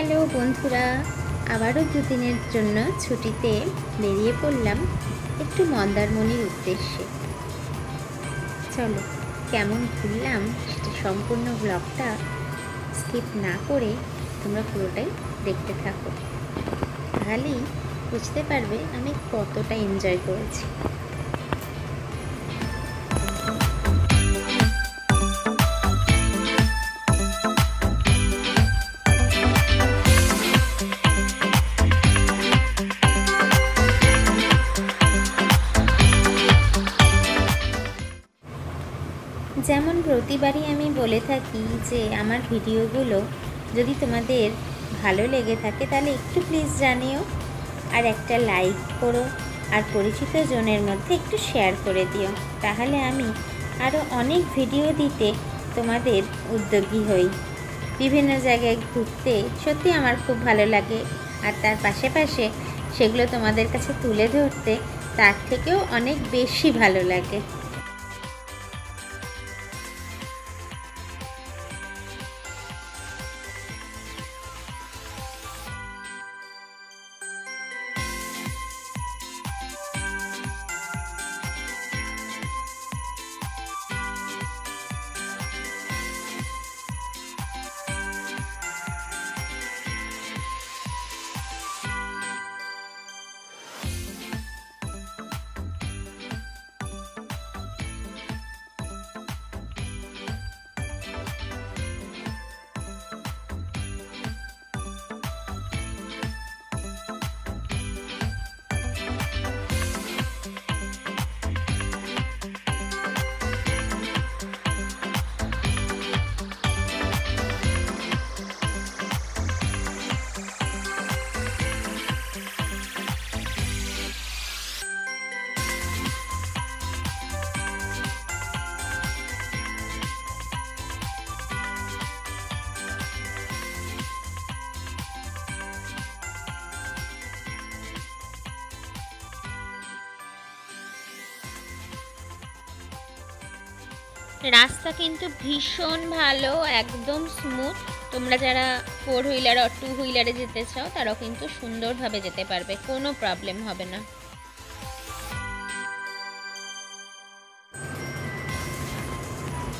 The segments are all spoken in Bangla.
হ্যালো বন্ধুরা, আবারও দুদিনের জন্য ছুটিতে বেরিয়ে পড়লাম একটু মন্দারমণির উদ্দেশ্যে। চলো কেমন ঘুরলাম সেটা সম্পূর্ণ ব্লগটা স্কিপ না করে তোমরা পুরোটাই দেখতে থাকো, তাহলেই বুঝতে পারবে আমি কতটা এনজয় করেছি। যেমন প্রতিবারই আমি বলে থাকি যে আমার ভিডিওগুলো যদি তোমাদের ভালো লেগে থাকে তাহলে একটু প্লিজ জানিও, আর একটা লাইক করো, আর পরিচিত জনের মধ্যে একটু শেয়ার করে দিও, তাহলে আমি আরও অনেক ভিডিও দিতে তোমাদের উদ্যোগী হই। বিভিন্ন জায়গায় ঘুরতে সত্যি আমার খুব ভালো লাগে, আর তার পাশে সেগুলো তোমাদের কাছে তুলে ধরতে তার থেকেও অনেক বেশি ভালো লাগে। রাস্তা কিন্তু ভীষণ ভালো, একদম স্মুথ। তোমরা যারা 4 হুইলার আর 2 হুইলারে যেতে চাও তারাও কিন্তু সুন্দরভাবে যেতে পারবে, কোনো প্রবলেম হবে না।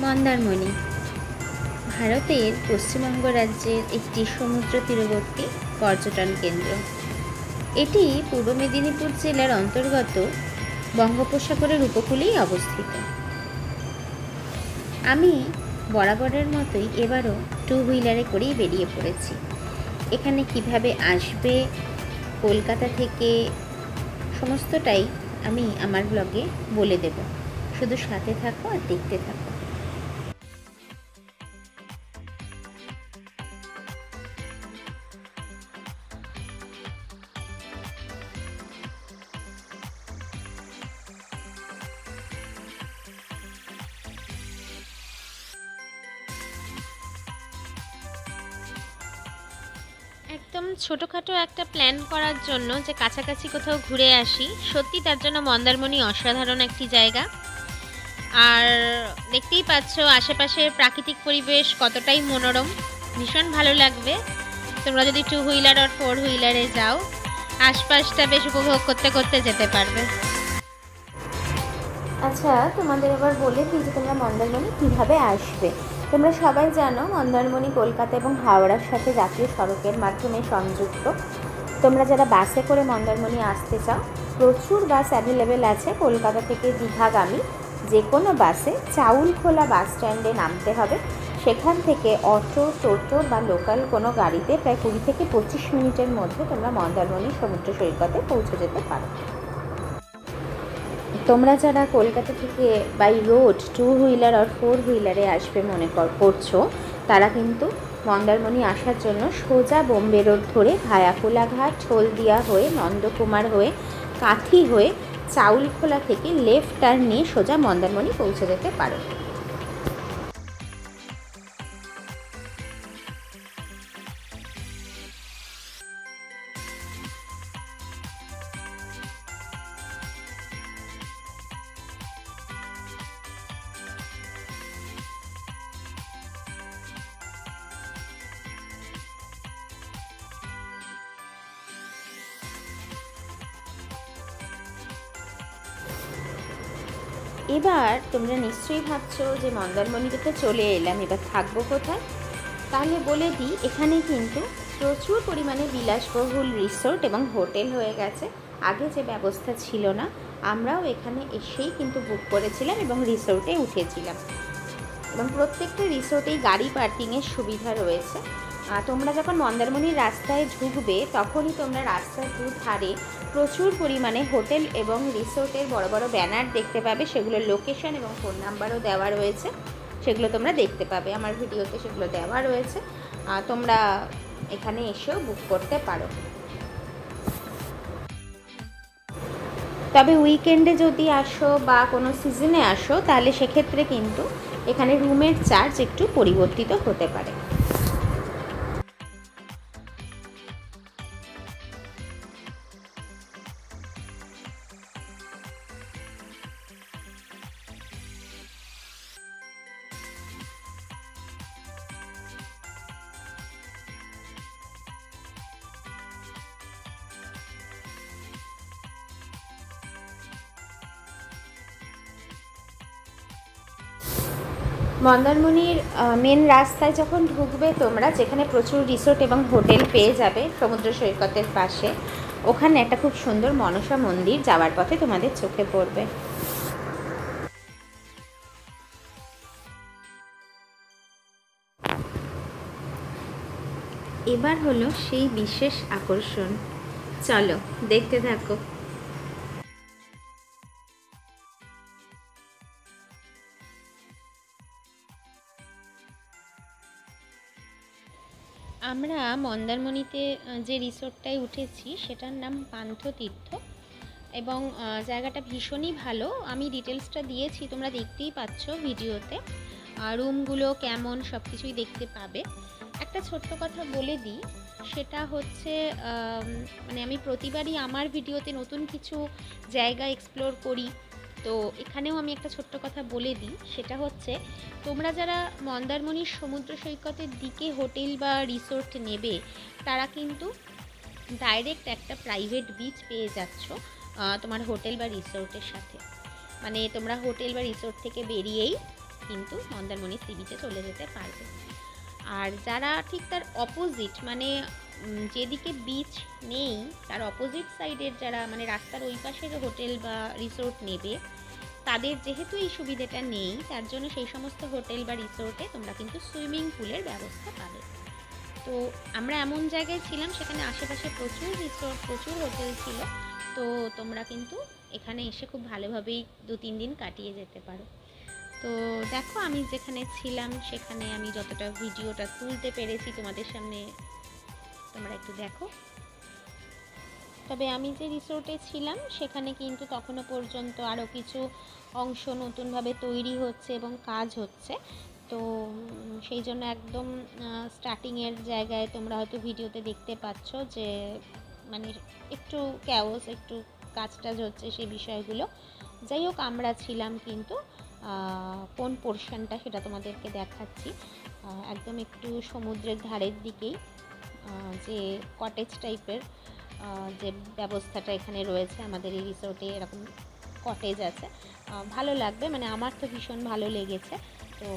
মন্দারমণি ভারতের পশ্চিমবঙ্গ রাজ্যের একটি সমুদ্র তীরবর্তী পর্যটন কেন্দ্র। এটি পূর্ব মেদিনীপুর জেলার অন্তর্গত বঙ্গোপসাগরের উপকূলেই অবস্থিত। আমি বরাবরের মতোই এবারও 2 হুইলারে করেই বেরিয়ে পড়েছি। এখানে কিভাবে আসবে কলকাতা থেকে সমস্তটাই আমি আমার ব্লগে বলে দেব, শুধু সাথে থাকো আর দেখতে থাকো। একদম ছোটোখাটো একটা প্ল্যান করার জন্য যে কাছাকাছি কোথাও ঘুরে আসি, সত্যি তার জন্য মন্দারমণি অসাধারণ একটি জায়গা। আর দেখতেই পাচ্ছ আশেপাশের প্রাকৃতিক পরিবেশ কতটাই মনোরম, ভীষণ ভালো লাগবে। তোমরা যদি 2 হুইলার আর 4 হুইলারে যাও, আশপাশটা বেশ উপভোগ করতে করতে যেতে পারবে। আচ্ছা, তোমাদের আবার বলে দিই যে তোমরা মন্দারমণি কীভাবে আসবে। তোমরা সবাই জানো মন্দারমণি কলকাতা এবং হাওড়ার সাথে জাতীয় সড়কের মাধ্যমে সংযুক্ত। তোমরা যারা বাসে করে মন্দারমণি আসতে চাও, প্রচুর বাস অ্যাভেলেবেল আছে। কলকাতা থেকে দীঘাগামী যে কোনো বাসে চাউলখোলা বাস স্ট্যান্ডে নামতে হবে। সেখান থেকে অটো, টোটো বা লোকাল কোনো গাড়িতে প্রায় 20 থেকে 25 মিনিটের মধ্যে তোমরা মন্দারমণি সমুদ্র সৈকতে পৌঁছে যেতে পারো। তোমরা যারা কলকাতা থেকে বাই রোড 2 হুইলার আর 4 হুইলারে আসবে মনে করছো, তারা কিন্তু মন্দারমণি আসার জন্য সোজা বোম্বে রোড ধরে ভায়া কোলাঘাট, হলদিয়া হয়ে, নন্দকুমার হয়ে, কাঁথি হয়ে, চাউলখোলা থেকে লেফট টার্ন নিয়ে সোজা মন্দারমণি পৌঁছে যেতে পারো। এবার তোমরা নিশ্চয়ই ভাবছো যে মন্দারমণিতে তো চলে এলাম, এবার থাকবো কোথায়? তাহলে বলে দিই, এখানে কিন্তু প্রচুর পরিমাণে বিলাসবহুল রিসোর্ট এবং হোটেল হয়ে গেছে। আগে যে ব্যবস্থা ছিল না, আমরাও এখানে এসেই কিন্তু বুক করেছিলাম এবং রিসোর্টে উঠেছিলাম। এবং প্রত্যেকটা রিসোর্টেই গাড়ি পার্কিংয়ের সুবিধা রয়েছে। তোমরা যখন মন্দারমণির রাস্তায় ঢুকবে তখনই তোমরা রাস্তার দুধারে প্রচুর পরিমাণে হোটেল এবং রিসোর্টের বড় বড় ব্যানার দেখতে পাবে, সেগুলোর লোকেশন এবং ফোন নাম্বারও দেওয়া রয়েছে, সেগুলো তোমরা দেখতে পাবে। আমার ভিডিওতে সেগুলো দেওয়া রয়েছে, তোমরা এখানে এসেও বুক করতে পারো। তবে উইকেন্ডে যদি আসো বা কোনো সিজনে আসো তাহলে সেক্ষেত্রে কিন্তু এখানে রুমের চার্জ একটু পরিবর্তিত হতে পারে। মন্দারমণির মেন রাস্তায় যখন ঢুকবে তোমরা, যেখানে প্রচুর রিসোর্ট এবং হোটেল পেয়ে যাবে সমুদ্র সৈকতের পাশে, ওখানে একটা খুব সুন্দর মনসা মন্দির যাওয়ার পথে তোমাদের চোখে পড়বে। এবার হলো সেই বিশেষ আকর্ষণ, চলো দেখতে থাকো। আমরা মন্দারমণিতে যে রিসোর্টটায় উঠেছি সেটার নাম পান্থতীর্থ এবং জায়গাটা ভীষণই ভালো। আমি ডিটেলসটা দিয়েছি, তোমরা দেখতেই পাচ্ছ ভিডিওতে। রুমগুলো কেমন সব কিছুই দেখতে পাবে। একটা ছোট্ট কথা বলে দিই, সেটা হচ্ছে মানে আমি প্রতিবারই আমার ভিডিওতে নতুন কিছু জায়গা এক্সপ্লোর করি, তো এখানেও আমি একটা ছোট্ট কথা বলে দিই। সেটা হচ্ছে, তোমরা যারা মন্দারমণির সমুদ্র সৈকতের দিকে হোটেল বা রিসোর্ট নেবে তারা কিন্তু ডাইরেক্ট একটা প্রাইভেট বিচ পেয়ে যাচ্ছ তোমার হোটেল বা রিসোর্টের সাথে। মানে তোমরা হোটেল বা রিসোর্ট থেকে বেরিয়েই কিন্তু মন্দারমণি সি বিচে চলে যেতে পারবে। আর যারা ঠিক তার অপোজিট, মানে যেদিকে বিচ নেই তার অপোজিট সাইডের যারা, মানে রাস্তার ওই পাশের হোটেল বা রিসোর্ট নেবে, তাদের যেহেতু এই সুবিধাটা নেই, তার জন্য সেই সমস্ত হোটেল বা রিসোর্টে তোমরা কিন্তু সুইমিং পুলের ব্যবস্থা পাবে। তো আমরা এমন জায়গায় ছিলাম সেখানে আশেপাশে প্রচুর রিসোর্ট, প্রচুর হোটেল ছিল, তো তোমরা কিন্তু এখানে এসে খুব ভালোভাবেই 2-3 দিন কাটিয়ে যেতে পারো। তো দেখো, আমি যেখানে ছিলাম সেখানে আমি যতটা ভিডিওটা তুলতে পেরেছি তোমাদের সামনে, তোমরা একটু দেখো। তবে আমি যে রিসোর্টে ছিলাম সেখানে কিন্তু তখনও পর্যন্ত আরও কিছু অংশ নতুনভাবে তৈরি হচ্ছে এবং কাজ হচ্ছে, তো সেই জন্য একদম স্টার্টিংয়ের জায়গায় তোমরা হয়তো ভিডিওতে দেখতে পাচ্ছ যে মানে একটু ক্যাওস, একটু কাজ টাজ হচ্ছে সেই বিষয়গুলো। যাই হোক, আমরা ছিলাম কিন্তু কোন পোর্শনটা সেটা তোমাদেরকে দেখাচ্ছি, একদম একটু সমুদ্রের ধারের দিকেই, যে কটেজ টাইপের যে ব্যবস্থাটা এখানে রয়েছে। আমাদের এই রিসোর্টে এরকম কটেজ আছে, ভালো লাগবে, মানে আমার তো ভীষণ ভালো লেগেছে। তো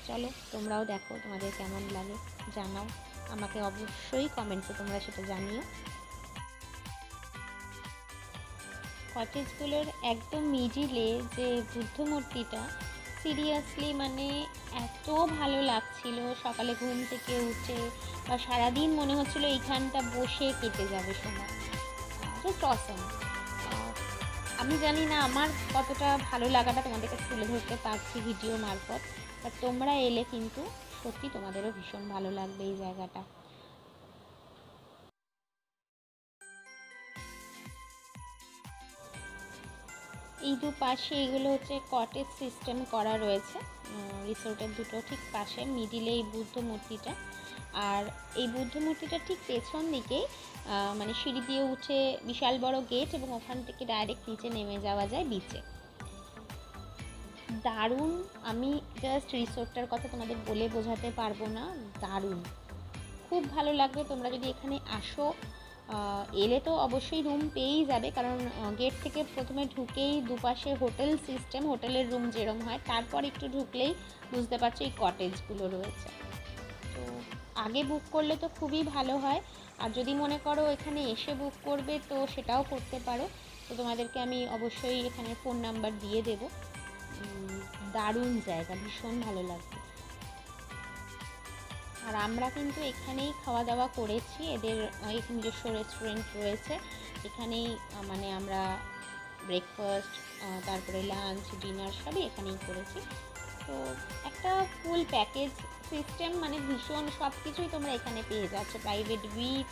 চলো তোমরাও দেখো, তোমাদের কেমন লাগে জানাও, আমাকে অবশ্যই কমেন্টসে তোমরা সেটা জানিও। কটেজগুলোর একদম মিডিলে যে বুদ্ধ মূর্তিটা, সিরিয়াসলি মানে এত ভালো লাগছিল, সকালে ঘুম থেকে উঠে বা সারাদিন মনে হচ্ছিল এইখানটা বসে কেটে যাবে সময়। জাস্ট অসম। আমি জানি না আমার কতটা ভালো লাগাটা তোমাদের কাছে তুলে ধরতে পারছি ভিডিও মারফত, বাট তোমরা এলে কিন্তু সত্যি তোমাদেরও ভীষণ ভালো লাগবে এই জায়গাটা। এই দুপাশে এগুলো হচ্ছে কটেজ সিস্টেম করা রয়েছে রিসোর্টের দুটো ঠিক পাশে, মিডিলে এই বুদ্ধ মূর্তিটা, আর এই বুদ্ধ মূর্তিটা ঠিক পেছন দিকেই মানে সিঁড়ি দিয়ে উঠে বিশাল বড় গেট, এবং ওখান থেকে ডাইরেক্ট নিচে নেমে যাওয়া যায় বিচে। দারুণ, আমি জাস্ট রিসোর্টটার কথা তোমাদের বলে বোঝাতে পারবো না, দারুণ, খুব ভালো লাগবে তোমরা যদি এখানে আসো। এলে তো অবশ্যই রুম পেয়েই যাবে, কারণ গেট থেকে প্রথমে ঢুকেই দুপাশে হোটেল সিস্টেম, হোটেলের রুম যেরকম হয়, তারপর একটু ঢুকলেই বুঝতে পারছো এই কটেজগুলো রয়েছে। তো আগে বুক করলে তো খুবই ভালো হয়, আর যদি মনে করো এখানে এসে বুক করবে তো সেটাও করতে পারো। তো তোমাদেরকে আমি অবশ্যই এখানে ফোন নাম্বার দিয়ে দেবো। দারুণ জায়গা, ভীষণ ভালো লাগবে। আর আমরা কিন্তু এখানেই খাওয়া দাওয়া করেছি, এদের নিজস্ব রেস্টুরেন্ট রয়েছে, এখানেই মানে আমরা ব্রেকফাস্ট, তারপরে লাঞ্চ, ডিনার সবই এখানেই করেছি। তো একটা ফুল প্যাকেজ সিস্টেম, মানে ভীষণ সব কিছুই তোমরা এখানে পেয়ে যাচ্ছ। প্রাইভেট বিচ,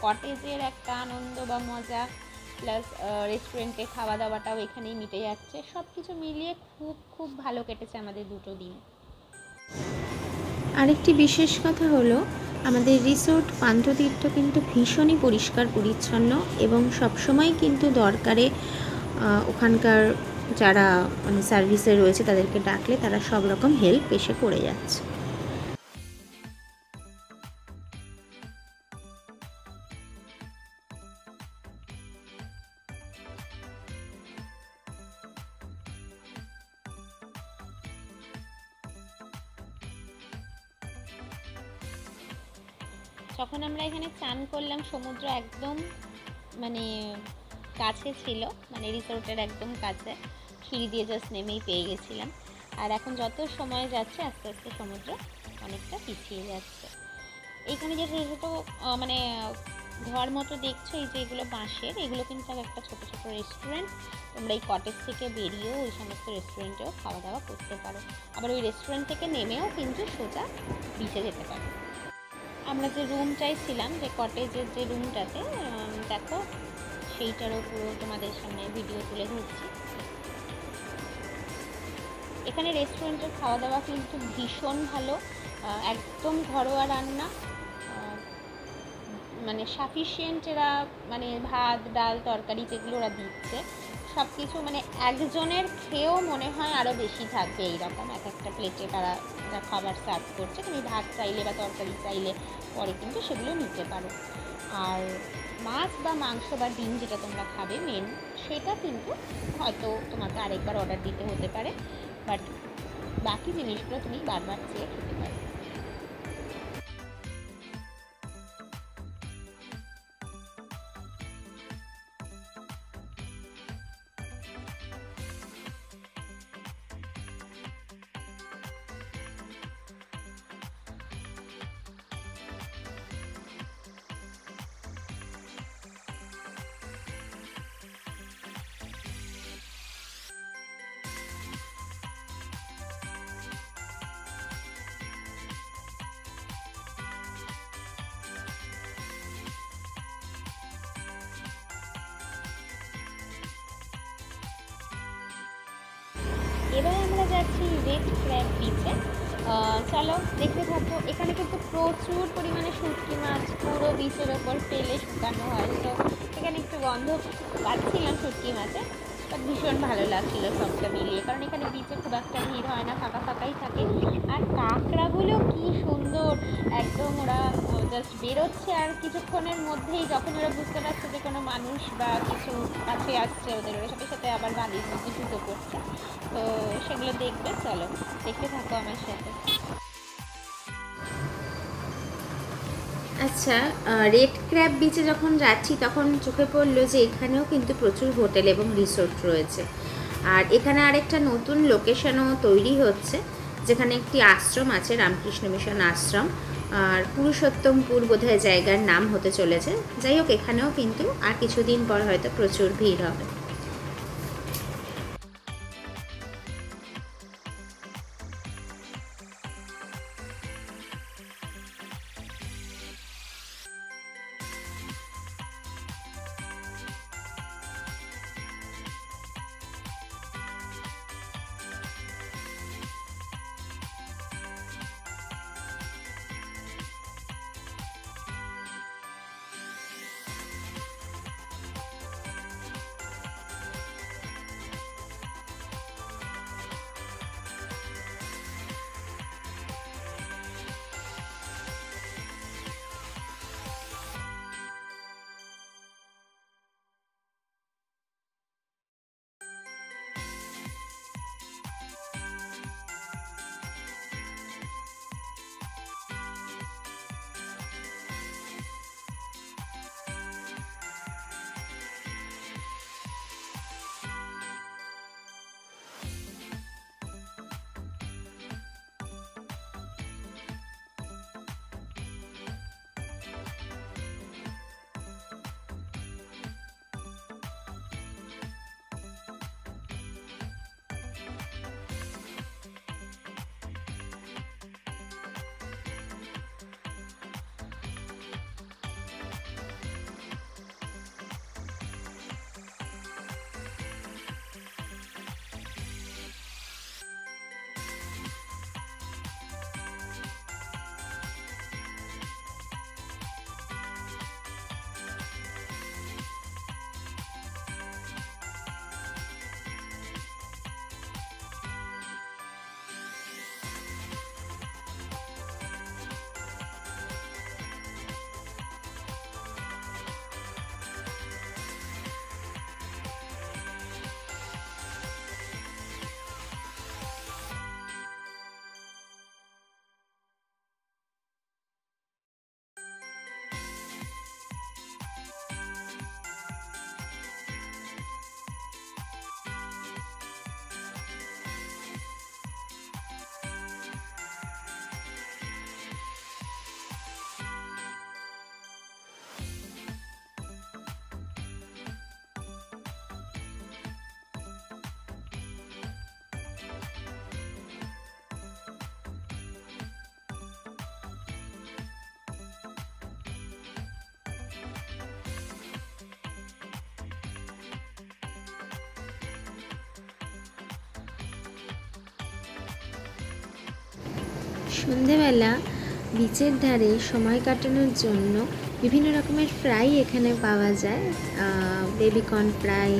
কটেজের একটা আনন্দ বা মজা, প্লাস রেস্টুরেন্টে খাওয়া দাওয়াটাও এখানেই মিটে যাচ্ছে। সব কিছু মিলিয়ে খুব খুব ভালো কেটেছে আমাদের 2 দিন। আরেকটি বিশেষ কথা হলো, আমাদের রিসোর্ট পান্থতীর্থ কিন্তু ভীষণই পরিষ্কার পরিচ্ছন্ন, এবং সবসময় কিন্তু দরকারে ওখানকার যারা মানে সার্ভিসে রয়েছে তাদেরকে ডাকলে তারা সব রকম হেল্প এসে করে যাচ্ছে। যখন আমরা এখানে চান করলাম, সমুদ্র একদম মানে কাছে ছিল, মানে রিসোর্টের একদম কাছে, সিঁড়ি দিয়ে জাস্ট নেমেই পেয়ে গেছিলাম। আর এখন যত সময় যাচ্ছে আস্তে আস্তে সমুদ্র অনেকটা পিছিয়ে যাচ্ছে। এইখানে যে ছোটো ছোটো মানে ঘর মতো দেখছো, এই যে এগুলো বাঁশের, এগুলো কিন্তু একটা ছোটো ছোটো রেস্টুরেন্ট। তোমরা এই কটেজ থেকে বেরিয়েও ওই সমস্ত রেস্টুরেন্টেও খাওয়া দাওয়া করতে পারো, আবার ওই রেস্টুরেন্ট থেকে নেমেও কিন্তু সোজা বিচে যেতে পারো। আমরা যে রুম চাইছিলাম, যে কটেজের যে রুমটাতে, দেখো সেইটারও পুরো তোমাদের সামনে ভিডিও তুলে ধরছি। এখানে রেস্টুরেন্টের খাওয়া দাওয়া কিন্তু ভীষণ ভালো, একদম ঘরোয়া রান্না, মানে সাফিসিয়েন্ট এরা, মানে ভাত ডাল তরকারি যেগুলো ওরা দিচ্ছে সব কিছু, মানে একজনের খেয়েও মনে হয় আরও বেশি থাকবে। এইরকম এক একটা প্লেটে তারা যা খাবার সার্ভ করছে, তুমি ভাত চাইলে বা তরকারি চাইলে পরে কিন্তু সেগুলো নিতে পারো। আর মাছ বা মাংস বা ডিম যেটা তোমরা খাবে মেন, সেটা কিন্তু হয়তো তোমাকে আরেকবার অর্ডার দিতে হতে পারে, বাট বাকি জিনিসগুলো তুমি বারবার চেয়ে খেতে পারো। এবারে আমরা যাচ্ছি রেড ক্র্যাব বিচে। চলো দেখতে থাকো। এখানে কিন্তু প্রচুর পরিমাণে শুটকি মাছ পুরো বিচের ওপর ফেলে শুকানো হয়, তো এখানে একটু গন্ধ পাচ্ছিলাম শুটকি মাছে, বাট ভীষণ ভালো লাগছিলো সবটা মিলিয়ে, কারণ এখানে বিচে খুব একটা ভিড় হয় না, ফাঁকা ফাঁকাই থাকে। আর কাঁকড়াগুলো কি সুন্দর, একদম ওরা জাস্ট বেরোচ্ছে, আর কিছুক্ষণের মধ্যেই যখন ওরা বুঝতে পারছে যে কোনো মানুষ বা কিছু কাছে আসছে ওদের, ওর সাথে সাথে আবার বালির মধ্যে ঢুকে পড়ছে। তো সেগুলো দেখবে, চলো দেখতে থাকো আমার সাথে। আচ্ছা, রেড ক্র্যাব বিচে যখন যাচ্ছি তখন চোখে পড়লো যে এখানেও কিন্তু প্রচুর হোটেল এবং রিসোর্ট রয়েছে, আর এখানে আরেকটা নতুন লোকেশনও তৈরি হচ্ছে, যেখানে একটি আশ্রম আছে, রামকৃষ্ণ মিশন আশ্রম, আর পুরুষোত্তমপুর বোধহয় জায়গার নাম হতে চলেছে। যাই হোক, এখানেও কিন্তু আর কিছুদিন পর হয়তো প্রচুর ভিড় হবে। সন্ধেবেলা বিচের ধারে সময় কাটানোর জন্য বিভিন্ন রকমের ফ্রাই এখানে পাওয়া যায়। Baby corn fry,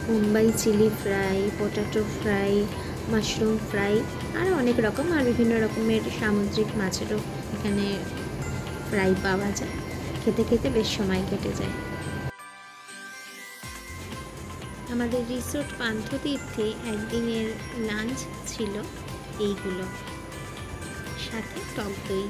Mumbai chilli fry, potato fry, mushroom fry, আর অনেক রকম, আর বিভিন্ন রকমের সামুদ্রিক মাছেরও এখানে ফ্রাই পাওয়া যায়। খেতে খেতে বেশ সময় কেটে যায়। আমাদের রিসোর্ট পান্থতীর্থে একদিনের লাঞ্চ ছিল এইগুলো, সাথে টক দই।